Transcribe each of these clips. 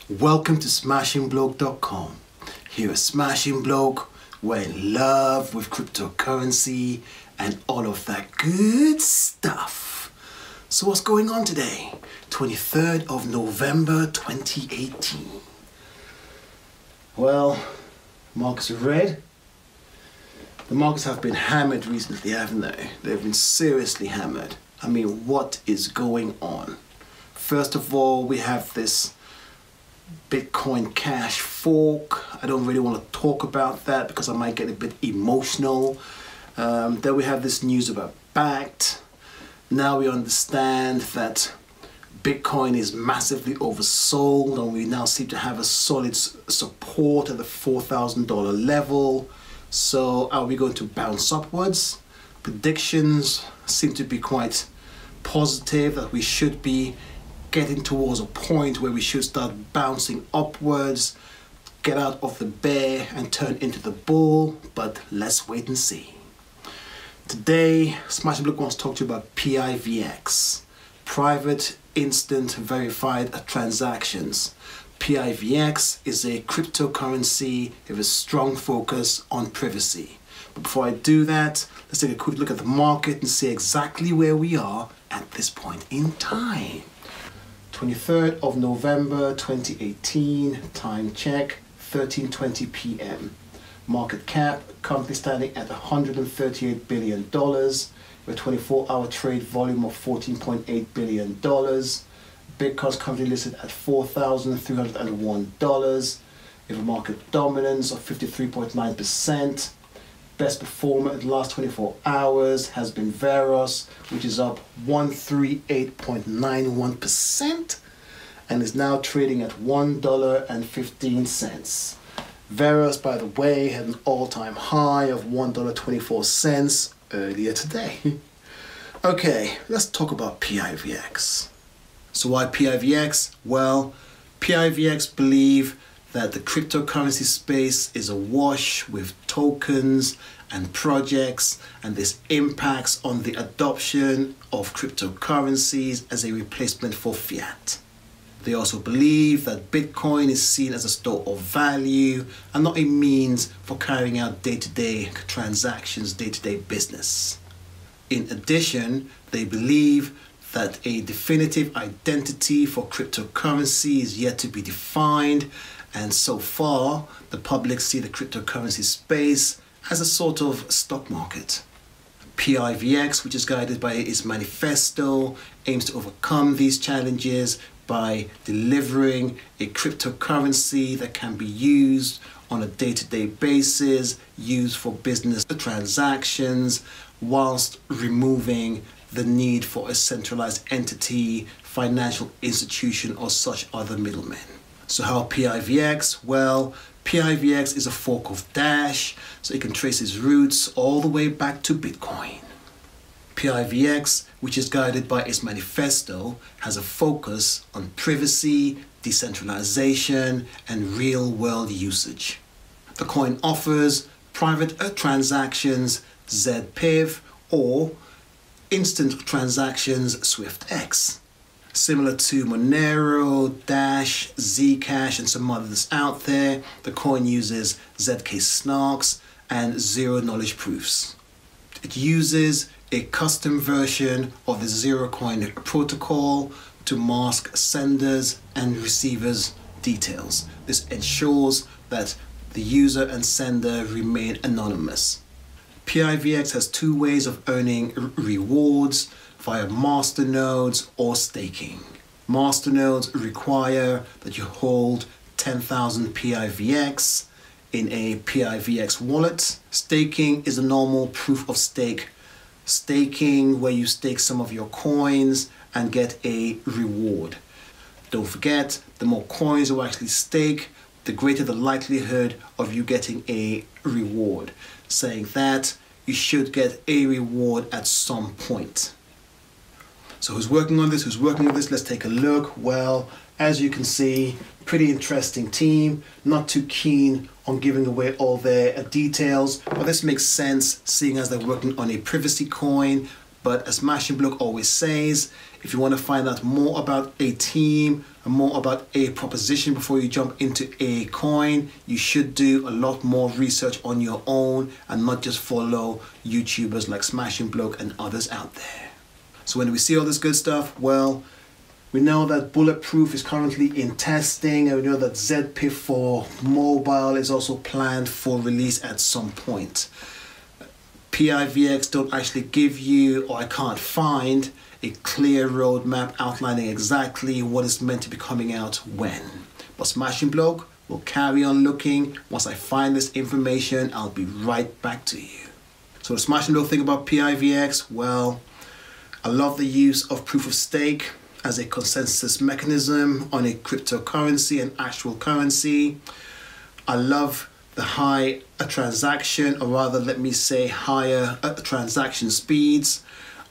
Welcome to SmashingBloke.com. Here at SmashingBloke, we're in love with cryptocurrency and all of that good stuff. So what's going on today? 23rd of November 2018. Well, markets are red. The markets have been hammered recently, haven't they? They've been seriously hammered. I mean, what is going on? First of all, we have this Bitcoin Cash fork. I don't really want to talk about that because I might get a bit emotional. Then we have this news about BACT. Now we understand that Bitcoin is massively oversold and we now seem to have a solid support at the $4,000 level. So are we going to bounce upwards? Predictions seem to be quite positive that we should be getting towards a point where we should start bouncing upwards, get out of the bear and turn into the bull, but let's wait and see. Today, SmashingBloke wants to talk to you about PIVX, Private Instant Verified Transactions. PIVX is a cryptocurrency with a strong focus on privacy. But before I do that, let's take a quick look at the market and see exactly where we are at this point in time. 23rd of November 2018, time check, 13:20 p.m. Market cap currently standing at $138 billion with a 24-hour trade volume of $14.8 billion. Bitcoin's currently listed at $4,301 with a market dominance of 53.9%. Best performer in the last 24 hours has been Veros, which is up 138.91% and is now trading at $1.15. Veros, by the way, had an all-time high of $1.24 earlier today. Okay, let's talk about PIVX. So why PIVX? Well, PIVX believe that the cryptocurrency space is awash with tokens and projects, and this impacts on the adoption of cryptocurrencies as a replacement for fiat. They also believe that Bitcoin is seen as a store of value and not a means for carrying out day-to-day transactions, day-to-day business. In addition, they believe that a definitive identity for cryptocurrency is yet to be defined, and so far the public see the cryptocurrency space as a sort of stock market. PIVX, which is guided by its manifesto, aims to overcome these challenges by delivering a cryptocurrency that can be used on a day-to-day basis, used for business transactions, whilst removing the need for a centralized entity, financial institution, or such other middlemen. So how PIVX? Well, PIVX is a fork of Dash, so it can trace its roots all the way back to Bitcoin. PIVX, which is guided by its manifesto, has a focus on privacy, decentralization, and real-world usage. The coin offers private transactions ZPIV or instant transactions SwiftX. Similar to Monero, Dash, Zcash, and some others out there, the coin uses ZK snarks and zero-knowledge proofs. It uses a custom version of the Zero Coin protocol to mask senders and receivers' details. This ensures that the user and sender remain anonymous. PIVX has two ways of earning rewards via masternodes or staking. Masternodes require that you hold 10,000 PIVX in a PIVX wallet. Staking is a normal proof of stake staking where you stake some of your coins and get a reward. Don't forget, the more coins you actually stake, the greater the likelihood of you getting a reward. Saying that you should get a reward at some point. So who's working on this? Who's working with this? Let's take a look. Well, as you can see, pretty interesting team. Not too keen on giving away all their details, but this makes sense seeing as they're working on a privacy coin. But as SmashingBloke always says, if you want to find out more about a team and more about a proposition before you jump into a coin, you should do a lot more research on your own and not just follow YouTubers like SmashingBloke and others out there. So when we see all this good stuff, well, we know that Bulletproof is currently in testing, and we know that ZPIF for mobile is also planned for release at some point. PIVX don't actually give you, or I can't find, a clear roadmap outlining exactly what is meant to be coming out when. But SmashingBloke will carry on looking. Once I find this information, I'll be right back to you. So the SmashingBloke thing about PIVX, well, I love the use of proof of stake as a consensus mechanism on a cryptocurrency and actual currency. I love the high transaction, or rather let me say higher transaction speeds.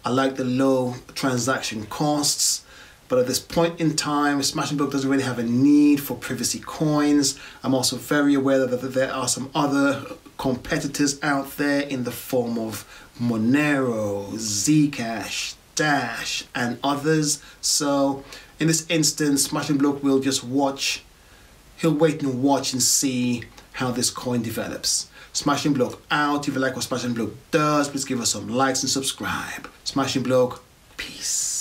I like the low transaction costs, but at this point in time, SmashingBloke doesn't really have a need for privacy coins. I'm also very aware that there are some other competitors out there in the form of Monero, Zcash, Dash, and others. So in this instance, SmashingBloke will just watch. He'll wait and watch and see how this coin develops. SmashingBloke out. If you like what SmashingBloke does, please give us some likes and subscribe. SmashingBloke, peace.